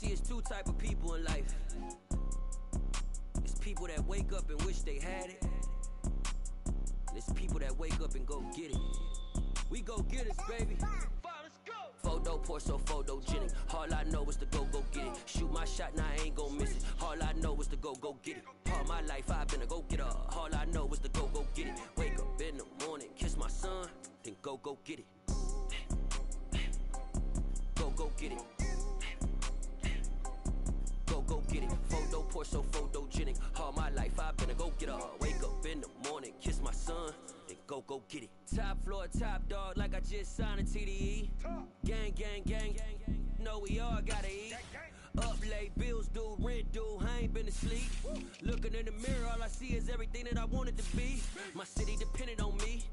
See, it's two type of people in life. It's people that wake up and wish they had it. And it's people that wake up and go get it. We go get it, baby. Photo pour so photogenic. All I know is to go get it. Shoot my shot, now I ain't gon' miss it. All I know is to go get it. All my life I've been a go-getter. All I know is to go get it. Wake up in the morning, kiss my son, then go get it. Go get it. Go get it. Photo pour so photogenic. All my life I've been a go-getter. Wake up in the morning, kiss my son, then go get it. Top floor, top dog, like I just signed a TDE. Gang, know we all gotta eat. Up late, bills due, rent due, I ain't been asleep. Looking in the mirror, all I see is everything that I wanted to be. My city depended on me,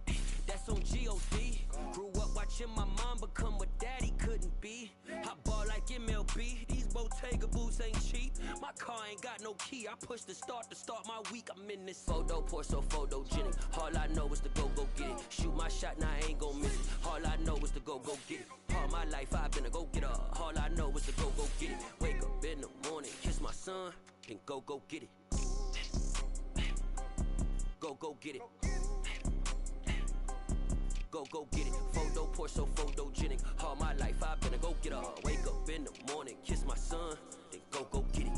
that's on G.O.D. Grew up watching my mom become what daddy couldn't be. I ball like MLB, these Bottega boots ain't cheap. My car ain't got no key, I push the start to start my week. I'm in this photo pour so photogenic. All I know is to go get it. Shoot my shot, now I ain't gon' miss it. All I know is to go get it. All my life I've been a go-getter. All I know is to go get it. Wake up in the morning, kiss my son, then go get it. Go get it. Go get it. Photo pour so photogenic. All my life I've been a go-getter. Wake up in the morning, kiss my son, then go get it.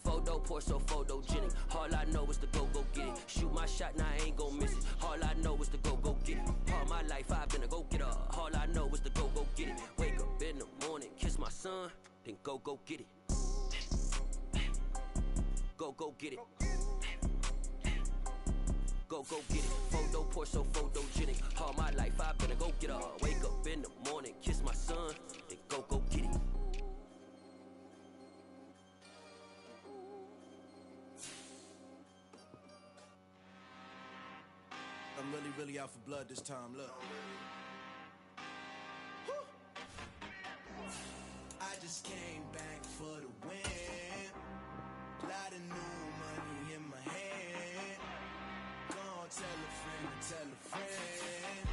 Photo pour so photogenic. All I know is to go get it. Shoot my shot, now I ain't gon' miss it. All I know is to go get it. All my life I've been a go-getter. All I know is to go get it. Wake up in the morning, kiss my son, then go get it. Go get it. Go get it. Photo pour so photogenic. All my life I've been a go-getter. Wake up in the morning, kiss my son, then go get it. I'm really out for blood this time, look. I just came back for the win. Lot of new money in my hand. Gonna tell a friend.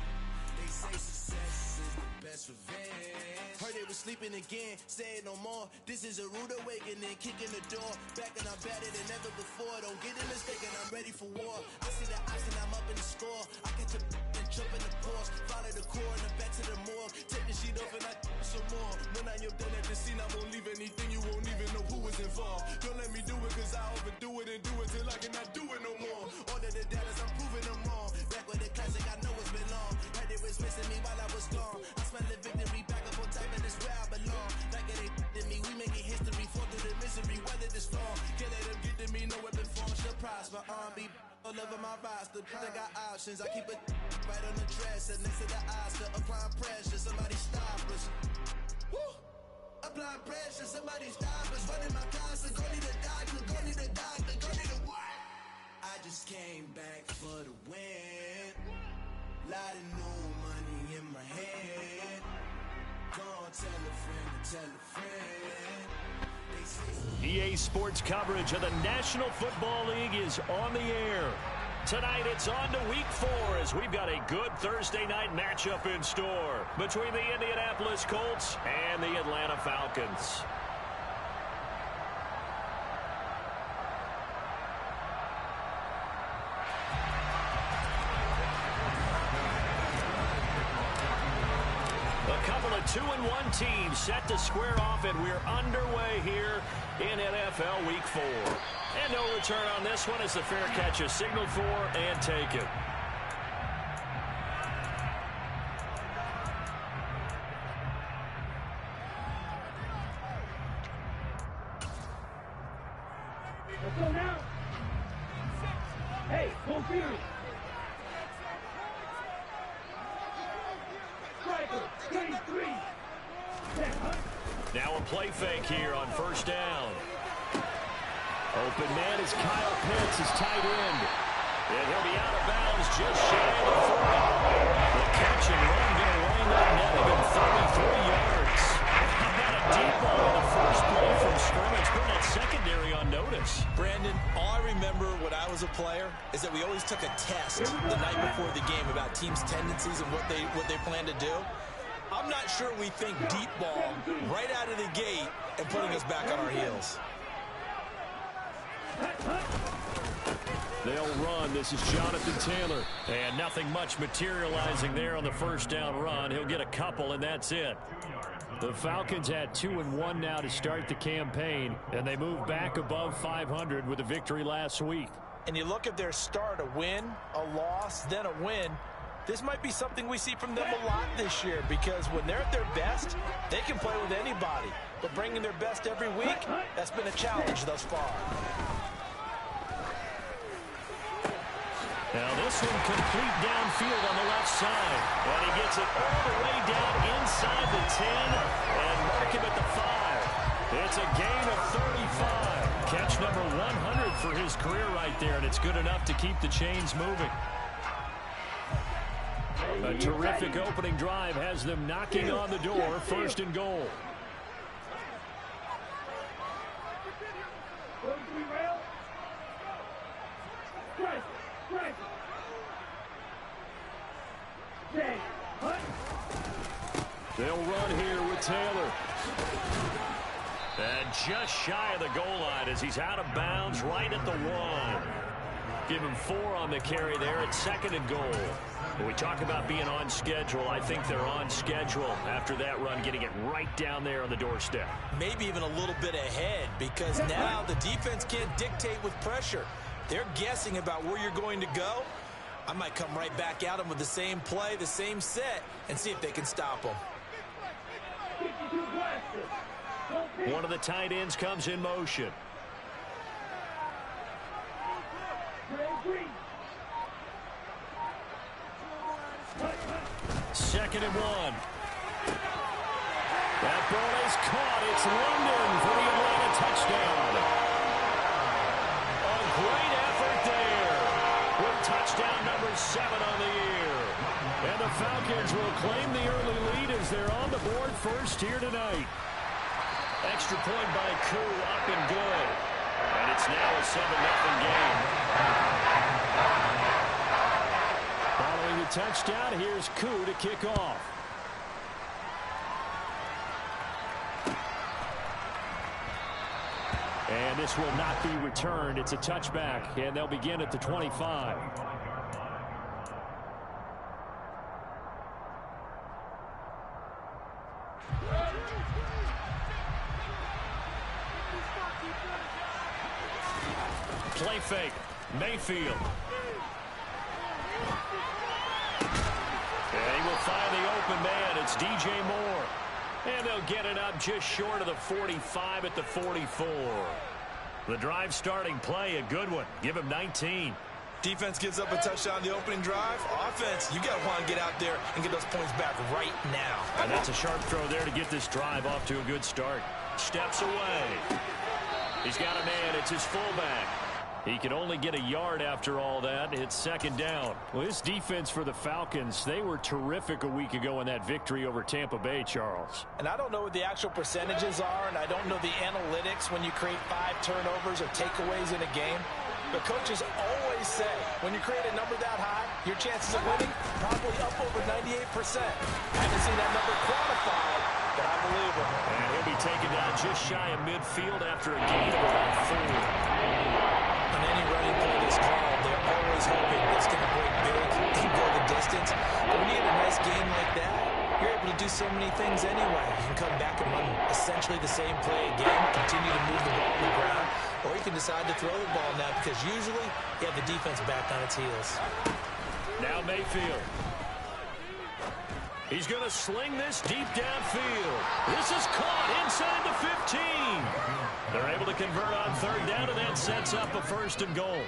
They say success is the best revenge. Heard they was sleeping again, say it no more. This is a rude awakening, kicking the door. Back and I'm better than ever before. Don't get it mistaken, I'm ready for war. I see the ice and I'm up in the score. I catch a and jump in the Porsche. Follow the core and the back to the morgue. Take the sheet off and I some more. When I am done at the scene, I won't leave anything. You won't even know who was involved. Don't let me do it cause I overdo it and do it till I cannot do it no more. All of the dallas, I'm proving them wrong. Back with the classic, I know it's been long. Heard they was missing me while I was gone. I smell the victory back up on top and it's where I belong. Like it ain't to me, we making history. Fall through the misery, weather the storm. Can't let them get to me, no weapon form. Surprise, my arm be all over my roster. I got options, I keep it right on the dresser. Next to the Oscar, applying pressure. Somebody stop us. Woo! Applying pressure, somebody stop us. Running my concert, go need a doctor, go need a doctor, go need a what? I just came back for the win. Lot of new money in my hand. Gonna tell a friend. EA Sports coverage of the National Football League is on the air. Tonight it's on to Week 4 as we've got a good Thursday night matchup in store between the Indianapolis Colts and the Atlanta Falcons. A couple of 2-1 teams set to square off, and we're underway here in NFL Week 4. And no return on this one as the fair catch is signaled for and taken. Let's go now. Hey, go Fury. Now a play fake here on first down. Open man is Kyle Pitts, his tight end. And he'll be out of bounds just shy of the 40. The catch and run going to wind up netting him 33 yards. How about a deep ball on the first play from scrimmage? Put that secondary on notice. Brandon, all I remember when I was a player is that we always took a test the night before the game about teams' tendencies and what they plan to do. I'm not sure we think deep ball right out of the gate and putting us back on our heels. They'll run. This is Jonathan Taylor. And nothing much materializing there on the first down run. He'll get a couple, and that's it. The Falcons had 2-1 now to start the campaign, and they moved back above 500 with a victory last week. And you look at their start, a win, a loss, then a win. This might be something we see from them a lot this year, because when they're at their best, they can play with anybody. But bringing their best every week, that's been a challenge thus far. Now this one complete downfield on the left side. And he gets it all the way down inside the 10 and mark him at the 5. It's a gain of 35. Catch number 100 for his career right there, and it's good enough to keep the chains moving. A terrific opening drive has them knocking on the door, first and goal. They'll run here with Taylor. And just shy of the goal line as he's out of bounds right at the 1. Give him 4 on the carry there at second and goal. When we talk about being on schedule, I think they're on schedule after that run, getting it right down there on the doorstep. Maybe even a little bit ahead, because now the defense can't dictate with pressure. They're guessing about where you're going to go. I might come right back at them with the same play, the same set, and see if they can stop them. One of the tight ends comes in motion. Second and 1. That ball is caught. It's London for the Atlanta touchdown. A great effort there with touchdown number 7 on the year. And the Falcons will claim the early lead as they're on the board first here tonight. Extra point by Koo, up and good. And it's now a 7-0 game. Following the touchdown, here's Koo to kick off. And this will not be returned. It's a touchback, and they'll begin at the 25. Play fake. Mayfield. And he will find the open man. It's DJ Moore. And they'll get it up just short of the 45 at the 44. The drive starting play, a good one. Give him 19. Defense gives up a touchdown the opening drive. Offense, you got to want to get out there and get those points back right now. And that's a sharp throw there to get this drive off to a good start. Steps away. He's got a man. It's his fullback. He can only get a yard after all that. It's second down. Well, this defense for the Falcons, they were terrific a week ago in that victory over Tampa Bay, Charles. And I don't know what the actual percentages are, and I don't know the analytics when you create 5 turnovers or takeaways in a game. But coaches always say, when you create a number that high, your chances of winning probably up over 98%. I haven't seen that number quantified, but I believe him. And he'll be taken down just shy of midfield after a gain of about 4. On any running play that's called, they're always hoping it's going to break big and go the distance. But when you get a nice game like that, you're able to do so many things anyway. You can come back and run essentially the same play again, continue to move the ball on the ground, or you can decide to throw the ball now because usually you have the defense back on its heels. Now Mayfield. He's going to sling this deep downfield. This is caught inside the 15. They're able to convert on third down, and that sets up a first and goal.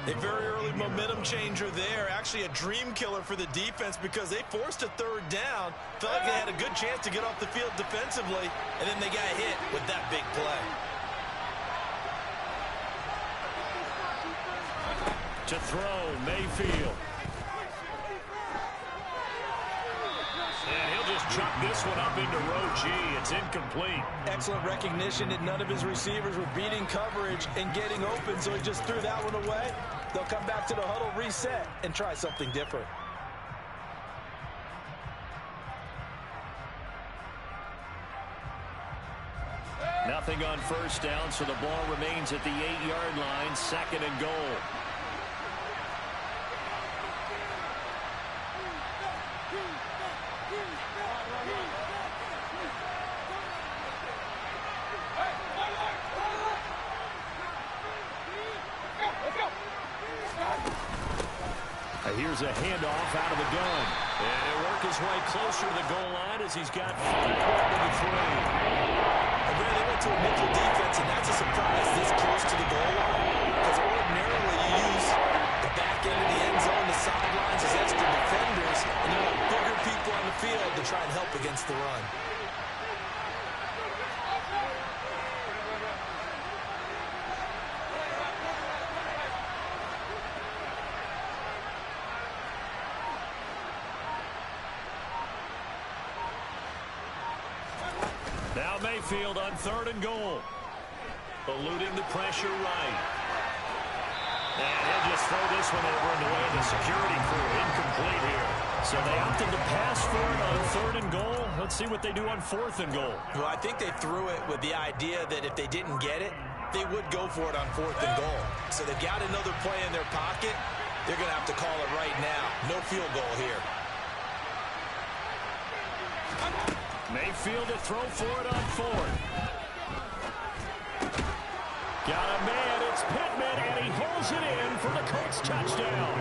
A very early momentum changer there. Actually a dream killer for the defense because they forced a third down. Felt like they had a good chance to get off the field defensively, and then they got hit with that big play. To throw, Mayfield. And he'll just chuck this one up into row G. It's incomplete. Excellent recognition that none of his receivers were beating coverage and getting open, so he just threw that one away. They'll come back to the huddle, reset, and try something different. Nothing on first down, so the ball remains at the 8-yard line, 2nd and goal. Here's a handoff out of the gun. And he'll work his way closer to the goal line as he's got 5 to the 3. They went to a nickel defense, and that's a surprise this close to the goal line. Because ordinarily you use the back end of the end zone, the sidelines as extra defenders, and you have bigger people on the field to try and help against the run. Now Mayfield on 3rd and goal. Eluding the pressure right. And he'll just throw this one over in the way of the security crew. Incomplete here. So they opted to pass for it on 3rd and goal. Let's see what they do on 4th and goal. Well, I think they threw it with the idea that if they didn't get it, they would go for it on 4th and goal. So they've got another play in their pocket. They're going to have to call it right now. No field goal here. Mayfield to throw for it on 4th. Got a man, it's Pittman, and he holds it in for the Colts touchdown.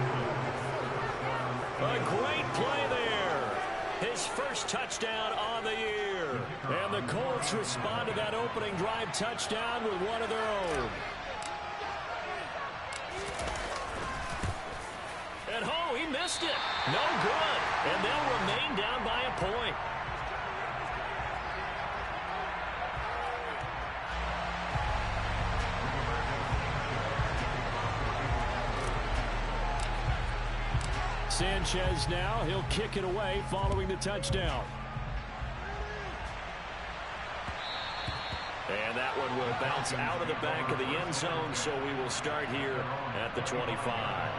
A great play there. His first touchdown on the year. And the Colts respond to that opening drive touchdown with one of their own. And he missed it. No good. And they'll remain down by a point. Sanchez now, he'll kick it away following the touchdown. And that one will bounce out of the back of the end zone, so we will start here at the 25.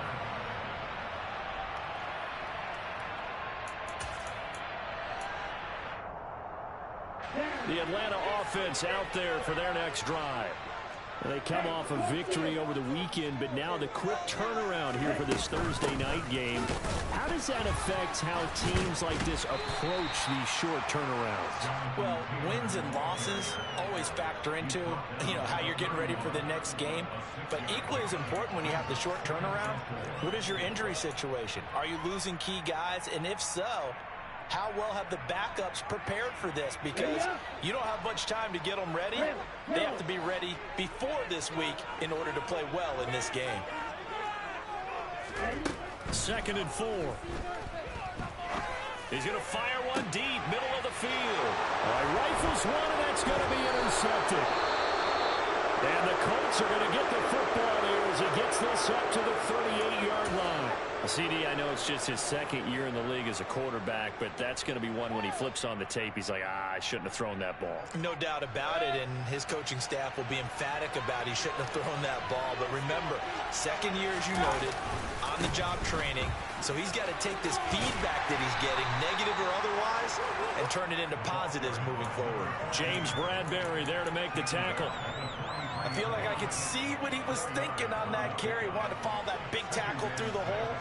The Atlanta offense out there for their next drive. They come off a victory over the weekend, but now the quick turnaround here for this Thursday night game. How does that affect how teams like this approach these short turnarounds? Well, wins and losses always factor into, how you're getting ready for the next game. But equally as important when you have the short turnaround, what is your injury situation? Are you losing key guys? And if so, how well have the backups prepared for this? Because you don't have much time to get them ready. They have to be ready before this week in order to play well in this game. 2nd and 4. He's going to fire one deep, middle of the field. Rifles one, and that's going to be intercepted. And the Colts are going to get the football here as he gets this up to the 38-yard line. CD, I know it's just his 2nd year in the league as a quarterback, but that's going to be one when he flips on the tape. He's like, I shouldn't have thrown that ball. No doubt about it, and his coaching staff will be emphatic about he shouldn't have thrown that ball. But remember, 2nd year, as you noted, on-the-job training. So he's got to take this feedback that he's getting, negative or otherwise, and turn it into positives moving forward. James Bradbury there to make the tackle. I feel like I could see what he was thinking on that carry. He wanted to follow that big tackle through the hole.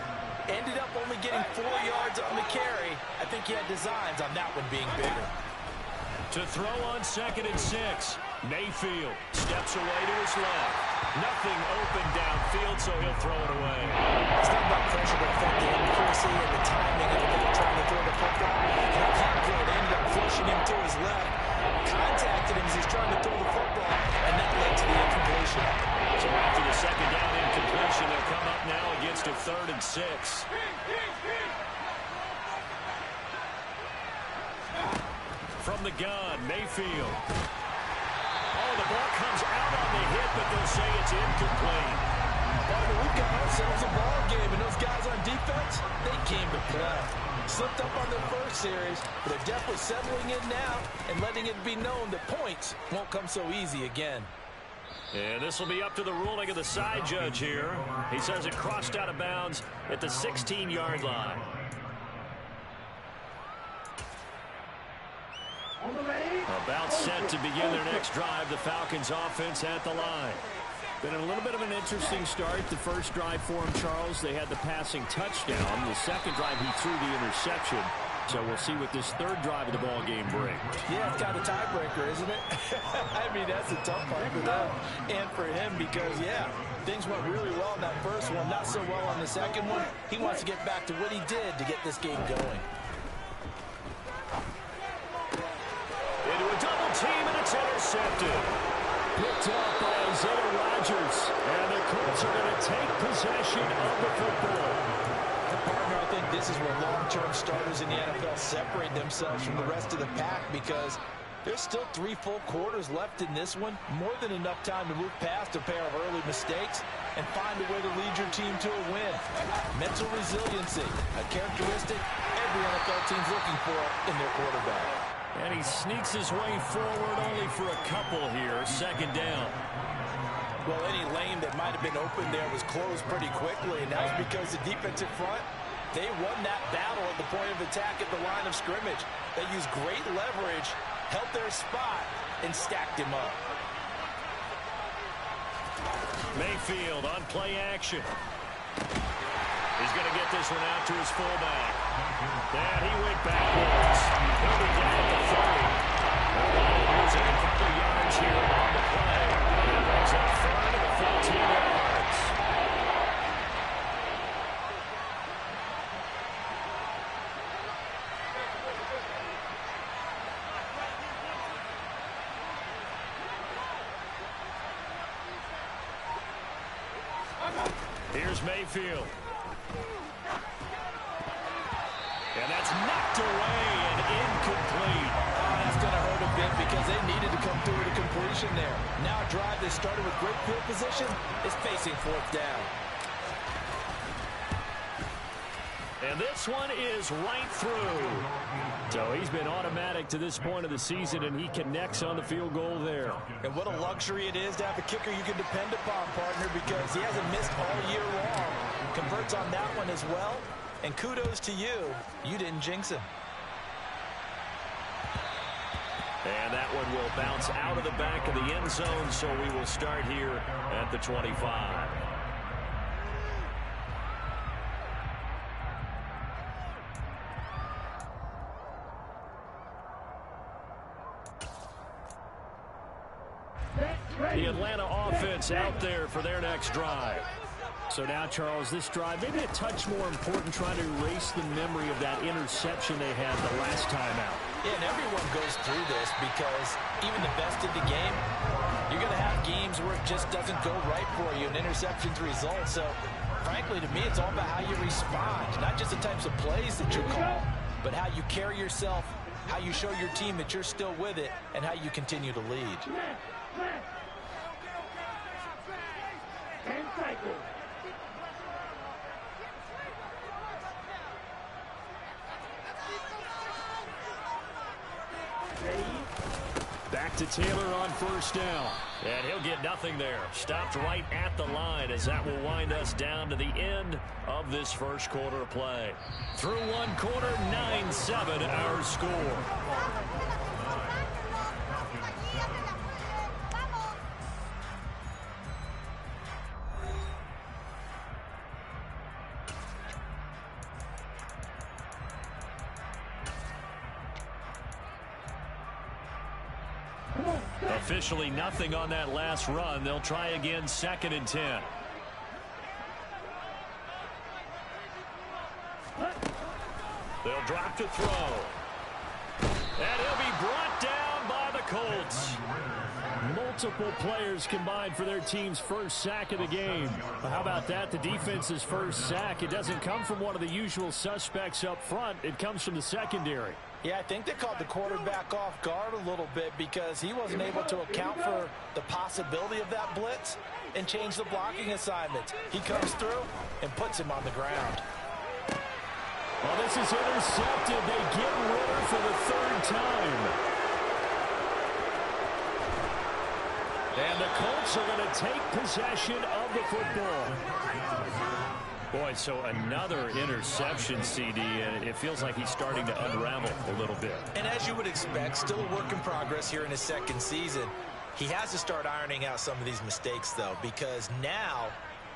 Ended up only getting 4 yards on the carry. I think he had designs on that one being bigger. To throw on 2nd and 6. Mayfield steps away to his left. Nothing open downfield, so he'll throw it away. It's not about pressure, but affect the accuracy and the timing of the guy trying to throw the football. And that backfield ended up flushing him to his left. Contacted him as he's trying to throw the football, and that led to the incompletion. So after the 2nd down incompletion, they'll come up now against a 3rd and 6. From the gun, Mayfield. Oh, the ball comes out on the hit, but they'll say it's incomplete. partner, we've got ourselves a ball game, and those guys on defense, they came to play. Slipped up on their first series, but they're definitely settling in now and letting it be known that points won't come so easy again. And this will be up to the ruling of the side judge here. He says it crossed out of bounds at the 16-yard line. About set to begin their next drive. The Falcons offense at the line. Been a little bit of an interesting start. The first drive for him, Charles, they had the passing touchdown. The second drive, he threw the interception. So we'll see what this third drive of the ball game brings. Yeah, it's kind of a tiebreaker, isn't it? I mean, that's a tough part for them and for him because, yeah, things went really well in that first one, not so well on the second one. He wants to get back to what he did to get this game going. Into a double team, and it's intercepted. Picked up by Zeta Rogers. And the Colts are going to take possession of the football. Partner, I think this is where long-term starters in the NFL separate themselves from the rest of the pack because there's still 3 full quarters left in this one. More than enough time to move past a pair of early mistakes and find a way to lead your team to a win. Mental resiliency, a characteristic every NFL team's looking for in their quarterback. And he sneaks his way forward only for a couple here. Second down. Well, any lane that might have been open there was closed pretty quickly, and that was because the defensive front, they won that battle at the point of attack at the line of scrimmage. They used great leverage, held their spot, and stacked him up. Mayfield on play action. He's going to get this one out to his fullback. And he went backwards. He'll be down at the 30. Losing a couple yards here on the play. He brings up third to the 14 yards. Here's Mayfield. And that's knocked away and incomplete. Oh, that's going to hurt a bit because they needed to come through with a completion there. Now a drive that started with great field position is facing fourth down. And this one is right through. So he's been automatic to this point of the season, and he connects on the field goal there. And what a luxury it is to have a kicker you can depend upon, partner, because he hasn't missed all year long. Converts on that one as well. And kudos to you. You didn't jinx him. And that one will bounce out of the back of the end zone, so we will start here at the 25. The Atlanta offense out there for their next drive. So now, Charles, this drive maybe a touch more important, trying to erase the memory of that interception they had the last time out. Yeah, and everyone goes through this because even the best in the game, you're going to have games where it just doesn't go right for you, and interceptions result. So, frankly, to me, it's all about how you respond, not just the types of plays that you call, but how you carry yourself, how you show your team that you're still with it, and how you continue to lead. 10 cycles. Back to Taylor on first down. And he'll get nothing there. Stopped right at the line as that will wind us down to the end of this first quarter of play. Through one quarter, 9-7 our score. Officially nothing on that last run. They'll try again, 2nd and 10. They'll drop to throw. And he'll be brought down by the Colts. multiple players combined for their team's first sack of the game. Well, how about that? The defense's first sack. It doesn't come from one of the usual suspects up front. It comes from the secondary. Yeah, I think they caught the quarterback off guard a little bit because he wasn't able to account for the possibility of that blitz and change the blocking assignment. He comes through and puts him on the ground. Well, this is intercepted. They get Ritter for the third time. And the Colts are going to take possession of the football. Boy, so another interception, CD, and it feels like he's starting to unravel a little bit. And as you would expect, still a work in progress here in his second season. He has to start ironing out some of these mistakes, though, because now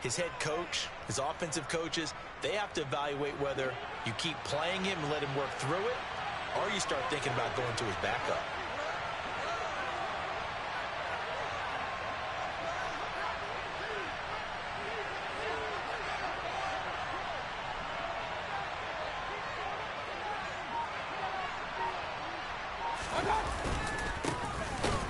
his head coach, his offensive coaches, they have to evaluate whether you keep playing him and let him work through it, or you start thinking about going to his backup.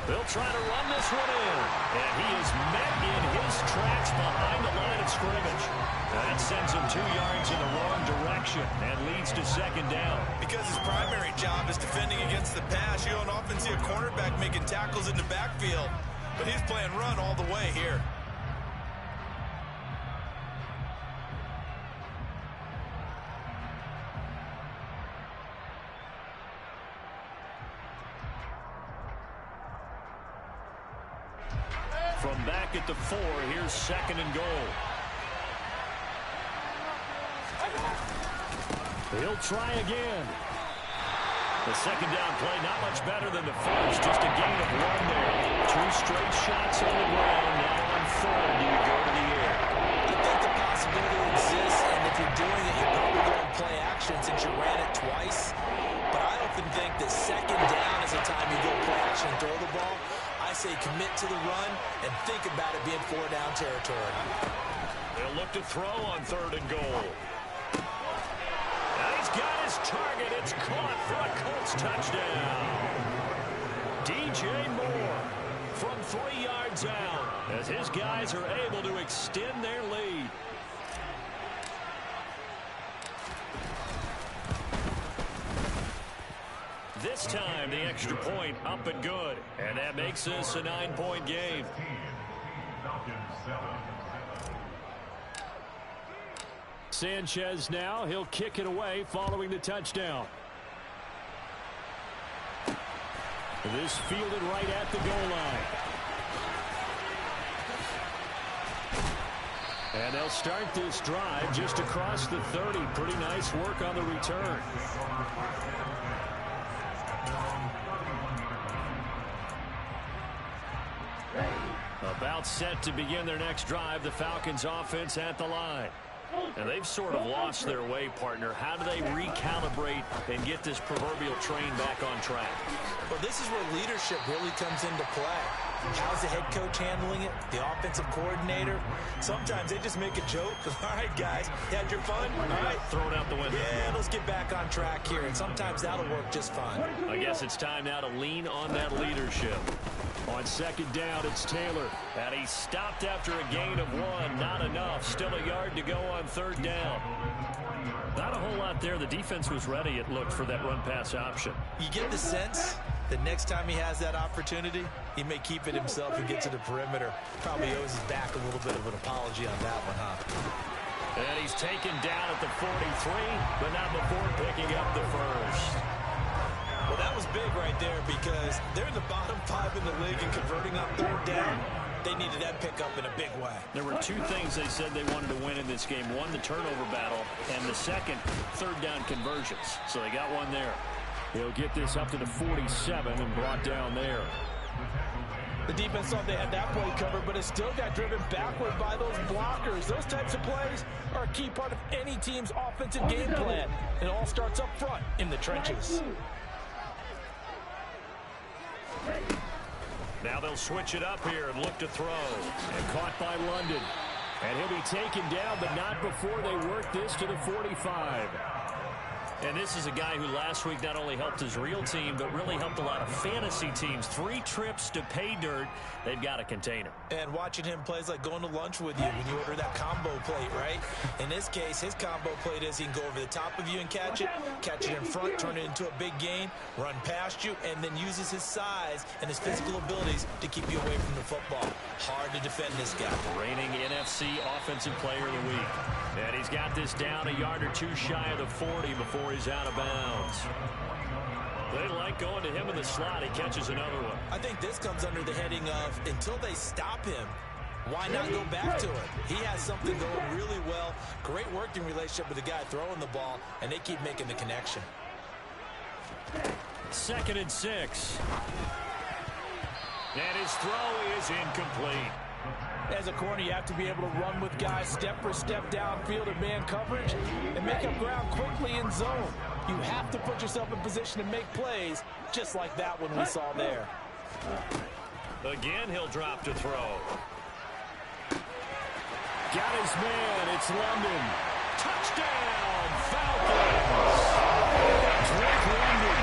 They'll try to run this one in. And he is met in his tracks behind the line of scrimmage. That sends him 2 yards in the wrong direction and leads to second down. Because his primary job is defending against the pass, you don't often see a cornerback making tackles in the backfield. But he's playing run all the way here. From back at the 4, here's second and goal. He'll try again. The second down play, not much better than the first, just a gain of 1 there. 2 straight shots on the ground. Now on third, you go to the air. I think the possibility exists, and if you're doing it, you're probably going to play action since you ran it twice. But I often think that second down is the time you go play action and throw the ball. I say commit to the run and think about it being 4-down territory. They'll look to throw on third and goal. And he's got his target. It's caught for a Colts touchdown. DJ Moore from 3 yards out as his guys are able to extend their lead. This time, the extra point up and good. And that makes this a 9-point game. Sanchez now. He'll kick it away following the touchdown. This fielded right at the goal line. And they'll start this drive just across the 30. Pretty nice work on the return. About set to begin their next drive, the Falcons offense at the line. And they've sort of lost their way, partner. How do they recalibrate and get this proverbial train back on track? Well, this is where leadership really comes into play. How's the head coach handling it? The offensive coordinator? Sometimes they just make a joke. All right, guys, you had your fun? All right. Throw it out the window. Yeah, let's get back on track here. And sometimes that'll work just fine. I guess it's time now to lean on that leadership. On second down, it's Taylor. And he stopped after a gain of 1. Not enough. Still a yard to go on third down. Not a whole lot there. The defense was ready, it looked, for that run-pass option. You get the sense that next time he has that opportunity, he may keep it himself and get to the perimeter. Probably owes his back a little bit of an apology on that one, huh? And he's taken down at the 43, but not before picking up the first. Well, that was big right there because they're in the bottom 5 in the league and converting on third down. They needed that pickup in a big way. There were 2 things they said they wanted to win in this game. One, the turnover battle, and the second, third down conversions. So they got one there. They'll get this up to the 47 and brought down there. The defense thought they had that play covered, but it still got driven backward by those blockers. Those types of plays are a key part of any team's offensive game plan. It all starts up front in the trenches. Now they'll switch it up here and look to throw. And caught by London. And he'll be taken down, but not before they work this to the 45. And this is a guy who last week not only helped his real team, but really helped a lot of fantasy teams. 3 trips to pay dirt. They've got a container. And watching him play is like going to lunch with you when you order that combo plate, right? In this case, his combo plate is he can go over the top of you and catch it in front, turn it into a big gain, run past you, and then uses his size and his physical abilities to keep you away from the football. Hard to defend this guy. Reigning NFC Offensive Player of the Week. And he's got this down a yard or 2 shy of the 40 before he's out of bounds. They like going to him in the slot. He catches another one. I think this comes under the heading of until they stop him, why not go back to it? He has something going really well. Great working relationship with the guy throwing the ball, and they keep making the connection. 2nd and 6. And his throw is incomplete. As a corner, you have to be able to run with guys step for step downfield in man coverage and make up ground quickly in zone. You have to put yourself in position to make plays, just like that one we saw there. Again, he'll drop to throw. Got his man. It's London. Touchdown, Falcons. Drake London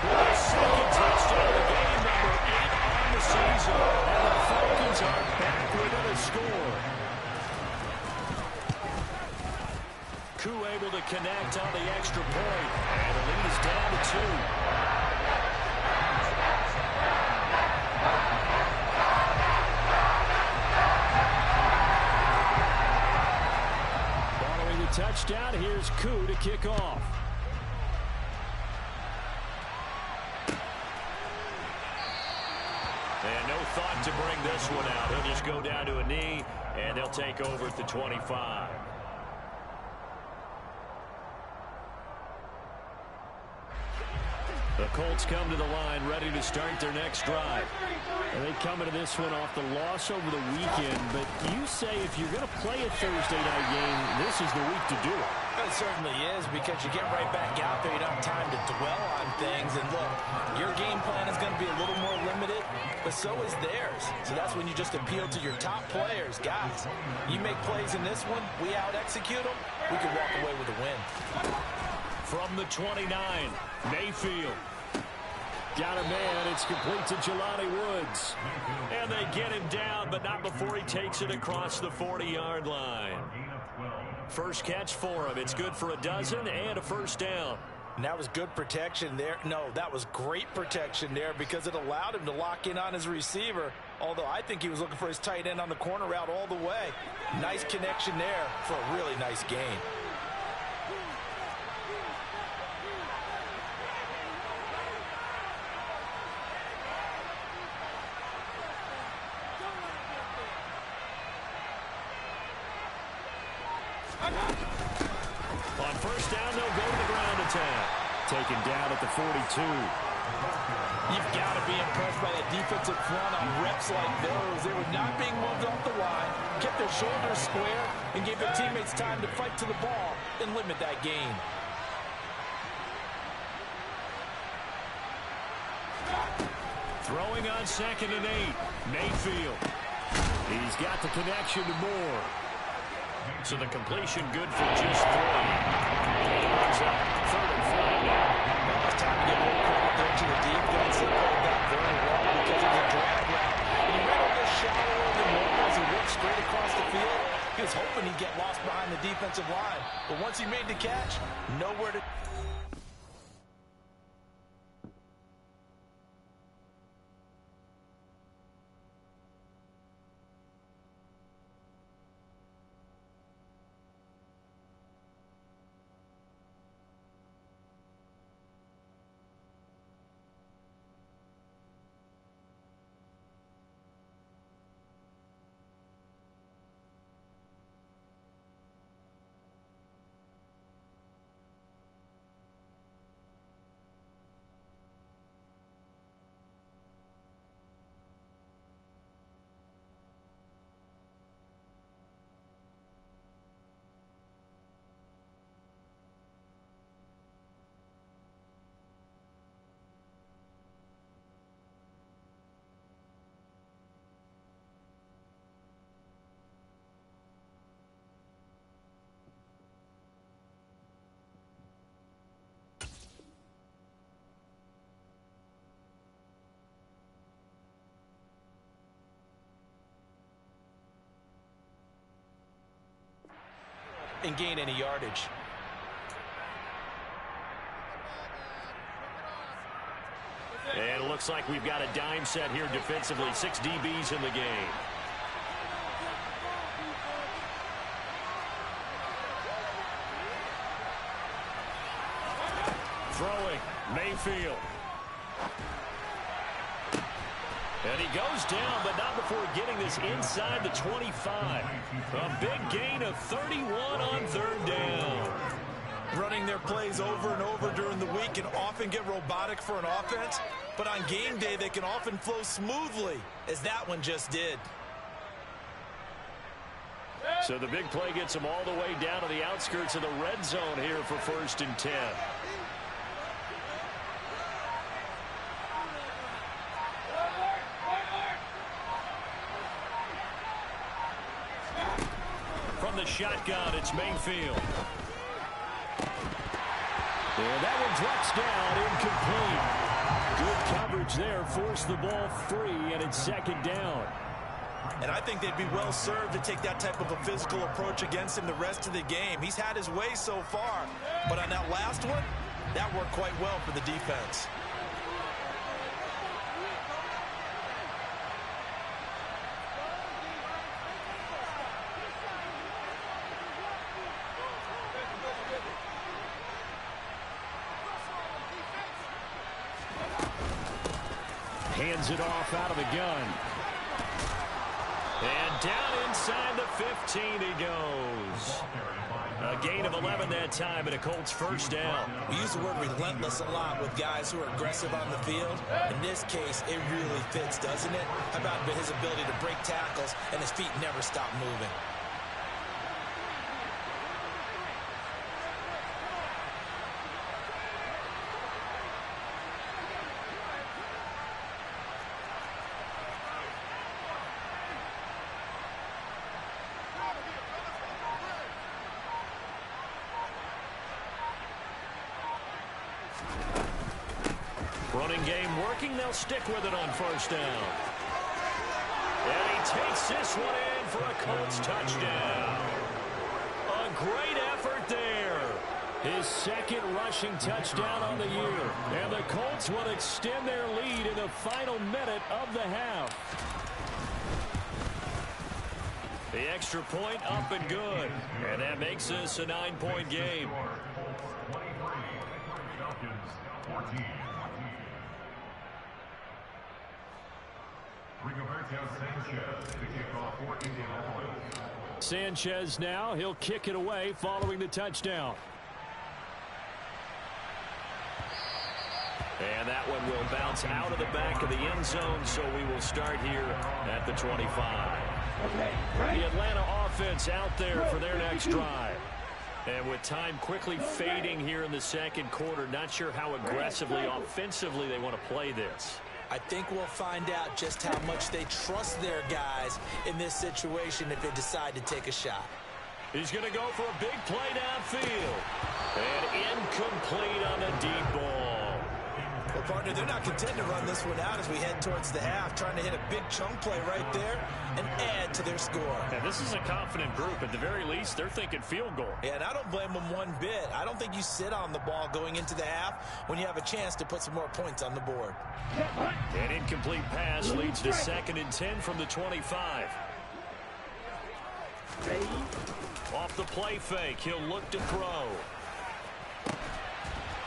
with a 2nd touchdown of the game, number 8 on the season. And the Falcons are back with another score. Koo able to connect on the extra point. And the lead is down to 2. Following the touchdown, here's Koo to kick off. And no thought to bring this one out. He'll just go down to a knee, and they'll take over at the 25. The Colts come to the line ready to start their next drive. And they come into this one off the loss over the weekend. But you say if you're going to play a Thursday night game, this is the week to do it. It certainly is, because you get right back out there. You don't have time to dwell on things. And look, your game plan is going to be a little more limited, but so is theirs. So that's when you just appeal to your top players. Guys, you make plays in this one, we out-execute them, we can walk away with a win. From the 29, Mayfield. Got a man. It's complete to Jelani Woods. And they get him down, but not before he takes it across the 40-yard line. First catch for him. It's good for a dozen and a first down. And that was good protection there. No, that was great protection there because it allowed him to lock in on his receiver, although I think he was looking for his tight end on the corner route all the way. Nice connection there for a really nice gain. On first down, they'll go to the ground attack. Taken down at the 42. You've got to be impressed by that defensive front on reps like those. They were not being moved off the line, kept their shoulders square, and gave their teammates time to fight to the ball and limit that gain. Throwing on 2nd and 8. Mayfield. He's got the connection to Moore. So the completion good for just 3. It's up 3rd and 5 now. Well, it's time to give a little credit there to the defense. They played that very well because it was a drag route. And he ran a little shallower than normal as he worked straight across the field. He was hoping he'd get lost behind the defensive line. But once he made the catch, nowhere to... and gain any yardage. And it looks like we've got a dime set here defensively. 6 DBs in the game. Throwing, Mayfield. And he goes down, but not before getting this inside the 25. A big gain of 31 on 3rd down. Running their plays over and over during the week can often get robotic for an offense, but on game day they can often flow smoothly, as that one just did. So the big play gets them all the way down to the outskirts of the red zone here for 1st and 10. From the shotgun, it's Mayfield. And that one drops down, incomplete. Good coverage there, forced the ball free, and it's 2nd down. And I think they'd be well served to take that type of a physical approach against him the rest of the game. He's had his way so far, but on that last one, that worked quite well for the defense. Hands it off out of the gun. And down inside the 15 he goes. A gain of 11 that time and a Colts 1st down. We use the word relentless a lot with guys who are aggressive on the field. In this case, it really fits, doesn't it? How about his ability to break tackles and his feet never stop moving? Running game working. They'll stick with it on 1st down. And he takes this one in for a Colts touchdown. A great effort there. His 2nd rushing touchdown on the year. And the Colts will extend their lead in the final minute of the half. The extra point up and good. And that makes this a 9-point game. Sanchez now, he'll kick it away following the touchdown. And that one will bounce out of the back of the end zone, so we will start here at the 25. The Atlanta offense out there for their next drive. And with time quickly fading here in the 2nd quarter, not sure how aggressively, offensively they want to play this. I think we'll find out just how much they trust their guys in this situation if they decide to take a shot. He's going to go for a big play downfield. And incomplete on the deep ball. Well, partner, they're not content to run this one out as we head towards the half, trying to hit a big chunk play right there and add to their score. And this is a confident group. At the very least, they're thinking field goal. Yeah, and I don't blame them one bit. I don't think you sit on the ball going into the half when you have a chance to put some more points on the board. An incomplete pass leads to 2nd and 10 from the 25. Off the play fake, he'll look to throw.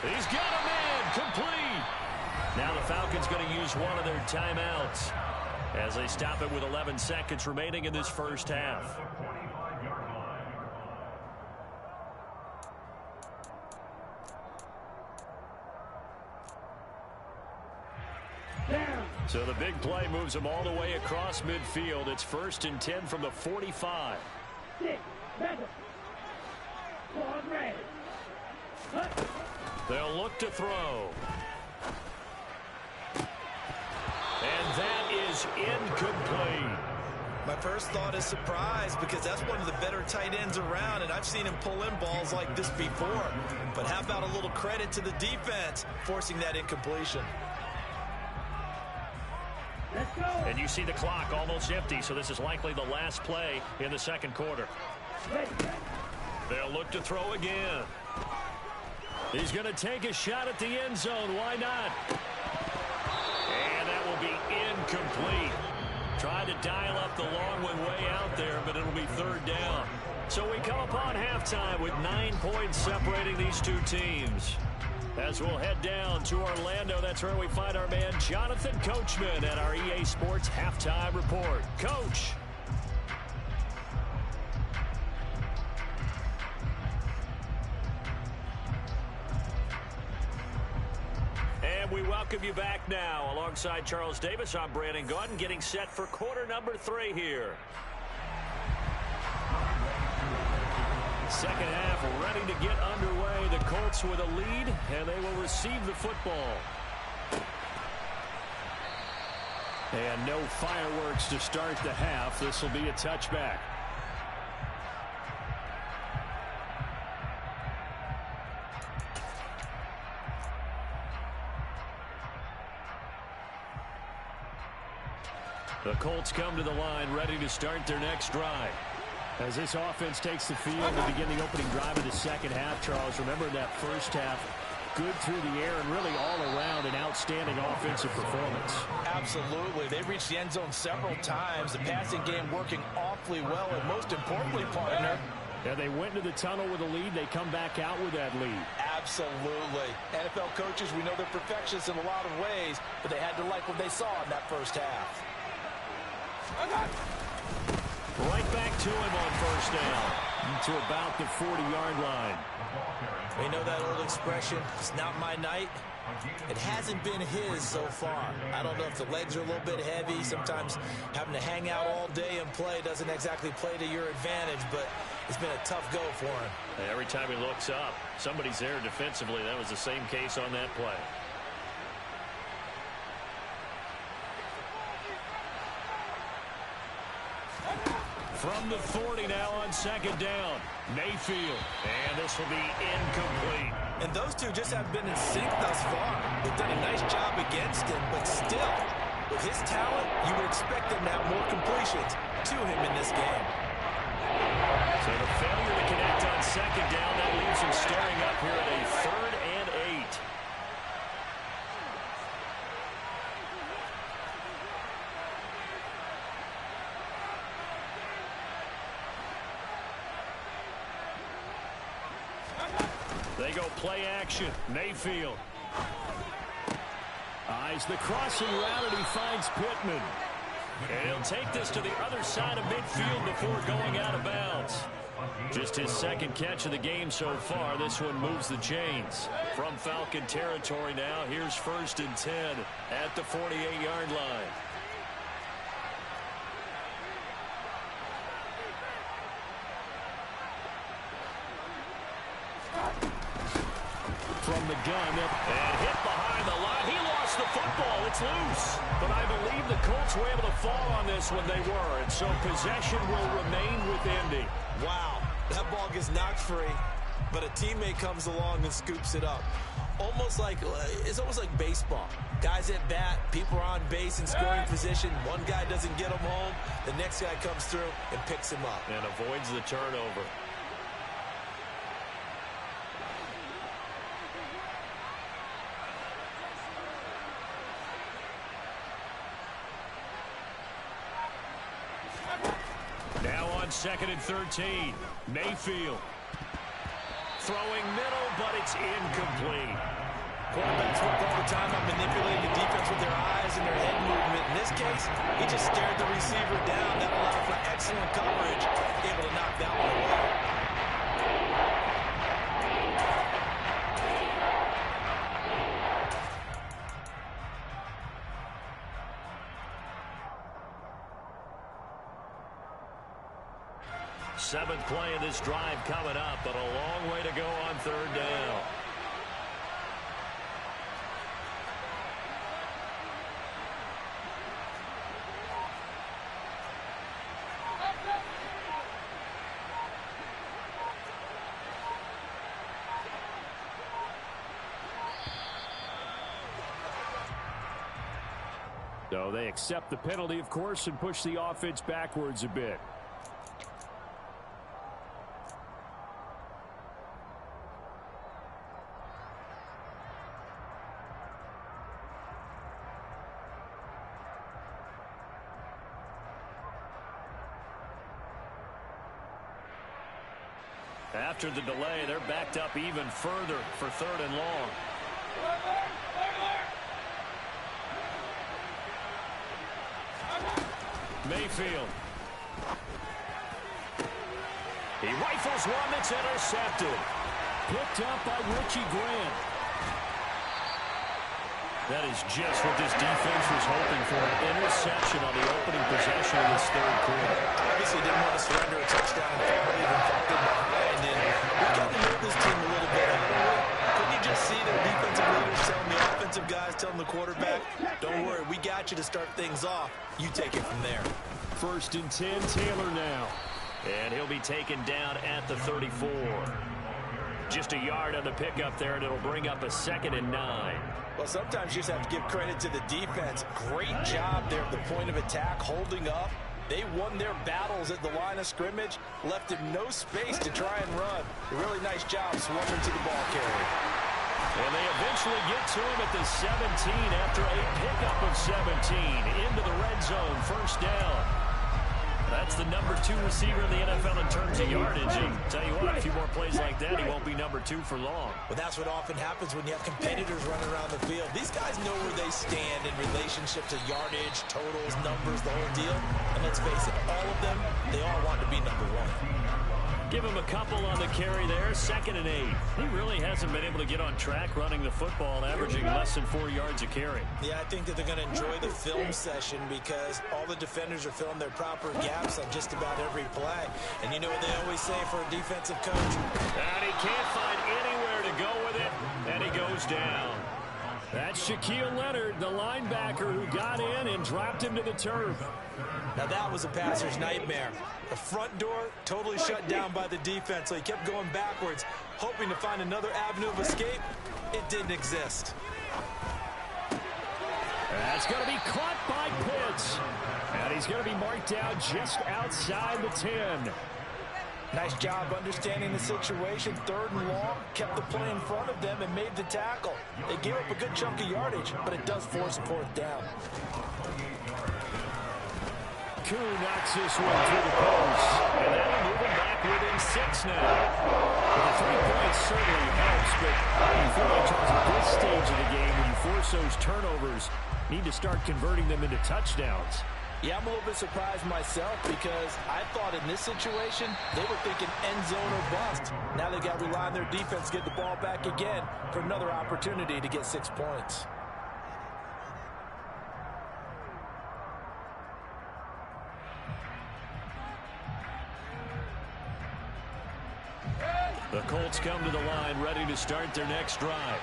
He's got a man, complete. Now the Falcons going to use one of their timeouts as they stop it with 11 seconds remaining in this 1st half. So the big play moves them all the way across midfield. It's 1st and 10 from the 45. They'll look to throw. And that is incomplete. My first thought is surprise because that's one of the better tight ends around, and I've seen him pull in balls like this before. But how about a little credit to the defense forcing that incompletion? And you see the clock almost empty, so this is likely the last play in the 2nd quarter. They'll look to throw again. He's going to take a shot at the end zone. Why not? And that will be incomplete. Tried to dial up the long one way out there, but it'll be third down. So we come upon halftime with 9 points separating these two teams. As we'll head down to Orlando, that's where we find our man Jonathan Coachman at our EA Sports Halftime Report. Coach. And we welcome you back now. Alongside Charles Davis, I'm Brandon Gaudin, getting set for quarter number 3 here. Second half ready to get underway. The Colts with a lead, and they will receive the football. And no fireworks to start the half. This will be a touchback. The Colts come to the line ready to start their next drive. As this offense takes the field to begin the opening drive of the second half, Charles, remember that first half, good through the air and really all around an outstanding offensive performance. Absolutely. They reached the end zone several times. The passing game working awfully well, and most importantly, partner, yeah, they went into the tunnel with a lead. They come back out with that lead. Absolutely. NFL coaches, we know they're perfectionists in a lot of ways, but they had to like what they saw in that first half. Right back to him on first down to about the 40-yard line. We know that old expression, it's not my night. It hasn't been his so far. I don't know if the legs are a little bit heavy. Sometimes having to hang out all day and play doesn't exactly play to your advantage, but it's been a tough go for him. And every time he looks up, somebody's there defensively. That was the same case on that play. From the 40 now on second down. Mayfield. And this will be incomplete. And those two just haven't been in sync thus far. They've done a nice job against him, but still, with his talent, you would expect them to have more completions to him in this game. So the failure to connect on second down, that leaves him staring up here at a 3rd and 8. They go play action. Mayfield. Eyes the crossing route, and he finds Pittman. And he'll take this to the other side of midfield before going out of bounds. Just his second catch of the game so far. This one moves the chains. From Falcon territory now, here's 1st and 10 at the 48-yard line. From the gun, and hit behind the line. He lost the football. It's loose. But I believe the Colts were able to fall on this when they were, and so possession will remain with Indy. Wow, that ball gets knocked free, but a teammate comes along and scoops it up. It's almost like baseball. Guys at bat, people are on base in scoring position. One guy doesn't get him home. The next guy comes through and picks him up. And avoids the turnover. Now on 2nd and 13, Mayfield. Throwing middle, but it's incomplete. Quarterbacks work all the time on manipulating the defense with their eyes and their head movement. In this case, he just stared the receiver down. That allowed for excellent coverage, able to knock that one away. Seventh play of this drive coming up, but a long way to go on 3rd down. So they accept the penalty, of course, and push the offense backwards a bit. After the delay, they're backed up even further for 3rd and long. Mayfield. He rifles one that's intercepted. Picked up by Richie Grant. That is just what this defense was hoping for, an interception on the opening possession of this 3rd quarter. Obviously didn't want to surrender a touchdown and finally even tucked it behind. And we got to know this team a little bit. Couldn't you just see their defensive leaders telling the offensive guys, telling the quarterback, don't worry, we got you to start things off. You take it from there. 1st and 10, Taylor now. And he'll be taken down at the 34. Just a yard on the pickup there, and it'll bring up a 2nd and 9. Well, sometimes you just have to give credit to the defense. Great job there at the point of attack, holding up. They won their battles at the line of scrimmage, left him no space to try and run. A really nice job swarming to the ball carrier. And they eventually get to him at the 17 after a pickup of 17 into the red zone, 1st down. That's the number 2 receiver in the NFL in terms of yardage. And tell you what, a few more plays like that, he won't be number 2 for long. But that's what often happens when you have competitors running around the field. These guys know where they stand in relationship to yardage, totals, numbers, the whole deal. And let's face it, all of them, they all want to be number 1. Give him a couple on the carry there, 2nd and 8. He really hasn't been able to get on track running the football, averaging less than 4 yards a carry. Yeah, I think that they're going to enjoy the film session because all the defenders are filling their proper gaps on just about every play. And you know what they always say for a defensive coach? And he can't find anywhere to go with it, and he goes down. That's Shaquille Leonard, the linebacker who got in and dropped him to the turf. Now that was a passer's nightmare. The front door totally shut down by the defense, so he kept going backwards, hoping to find another avenue of escape. It didn't exist. That's going to be caught by Pitts. And he's going to be marked down just outside the 10. Nice job understanding the situation. 3rd and long, kept the play in front of them and made the tackle. They gave up a good chunk of yardage, but it does force a 4th down. Koo knocks this one through the post. And that'll move him back within 6 now. Well, the 3 points certainly helps, but you feel like Charles, at this stage of the game, when you force those turnovers, need to start converting them into touchdowns. Yeah, I'm a little bit surprised myself because I thought in this situation, they were thinking end zone or bust. Now they got to rely on their defense to get the ball back again for another opportunity to get 6 points. The Colts come to the line ready to start their next drive.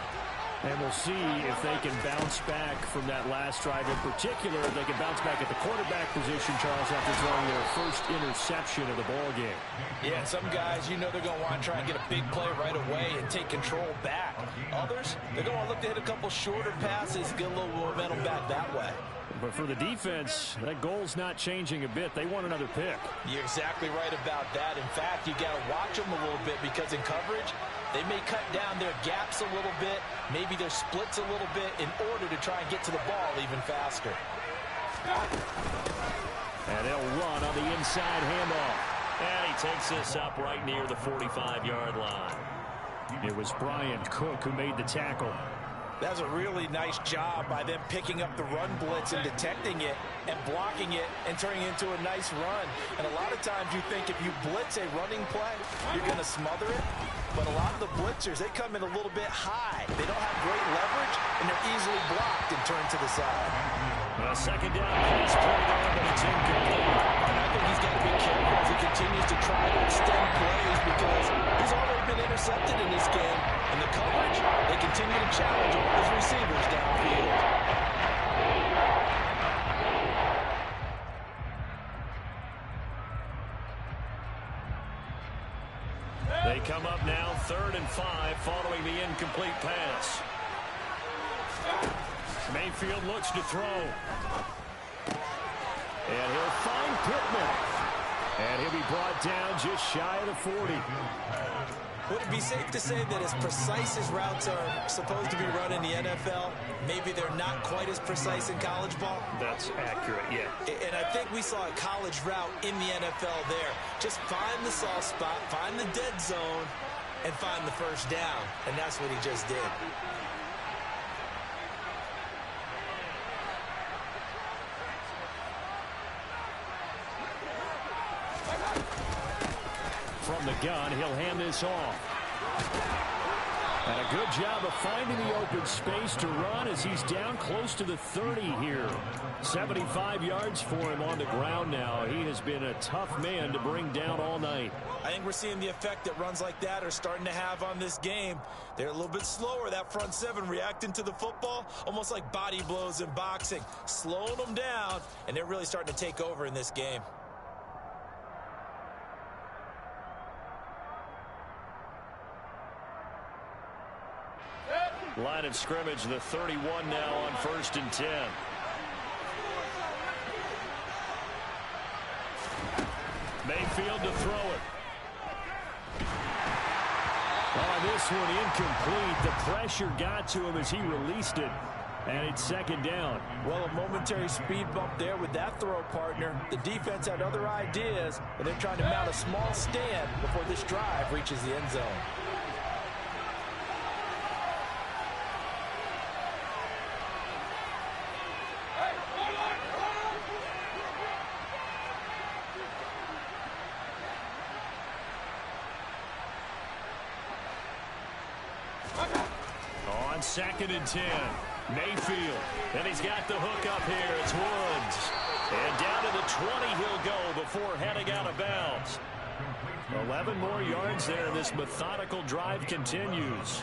And we'll see if they can bounce back from that last drive. In particular, if they can bounce back at the quarterback position, Charles, after throwing their first interception of the ballgame. Yeah, some guys, you know they're going to want to try and get a big play right away and take control back. Others, they're going to look to hit a couple shorter passes, get a little momentum back that way. But for the defense, that goal's not changing a bit. They want another pick. You're exactly right about that. In fact, you got to watch them a little bit because in coverage, they may cut down their gaps a little bit, maybe their splits a little bit in order to try and get to the ball even faster. And they'll run on the inside handoff. And he takes this up right near the 45-yard line. It was Brian Cook who made the tackle. That's a really nice job by them picking up the run blitz and detecting it and blocking it and turning it into a nice run. And a lot of times you think if you blitz a running play, you're going to smother it. But a lot of the blitzers, they come in a little bit high. They don't have great leverage, and they're easily blocked and turned to the side. Well, 2nd down, pass play there, but it's incomplete. And I think he's got to be careful as he continues to try to extend plays because he's already been intercepted in this game. And the coverage, they continue to challenge all his receivers downfield. They come up now 3rd and 5 following the incomplete pass. Mayfield looks to throw. And he'll find Pittman. And he'll be brought down just shy of the 40. Would it be safe to say that as precise as routes are supposed to be run in the NFL, maybe they're not quite as precise in college ball? That's accurate, yeah. And I think we saw a college route in the NFL there. Just find the soft spot, find the dead zone, and find the first down. And that's what he just did. From the gun, he'll hand this off. And a good job of finding the open space to run as he's down close to the 30 here. 75 yards for him on the ground now. He has been a tough man to bring down all night. I think we're seeing the effect that runs like that are starting to have on this game. They're a little bit slower, that front seven, reacting to the football, almost like body blows in boxing, slowing them down, and they're really starting to take over in this game. Line of scrimmage, the 31 now on 1st and 10. Mayfield to throw it. Oh, this one incomplete. The pressure got to him as he released it. And it's 2nd down. Well, a momentary speed bump there with that throw, partner. The defense had other ideas, and they're trying to mount a small stand before this drive reaches the end zone. On 2nd and 10, Mayfield, and he's got the hook up here. It's Woods, and down to the 20 he'll go before heading out of bounds. 11 more yards there. This methodical drive continues.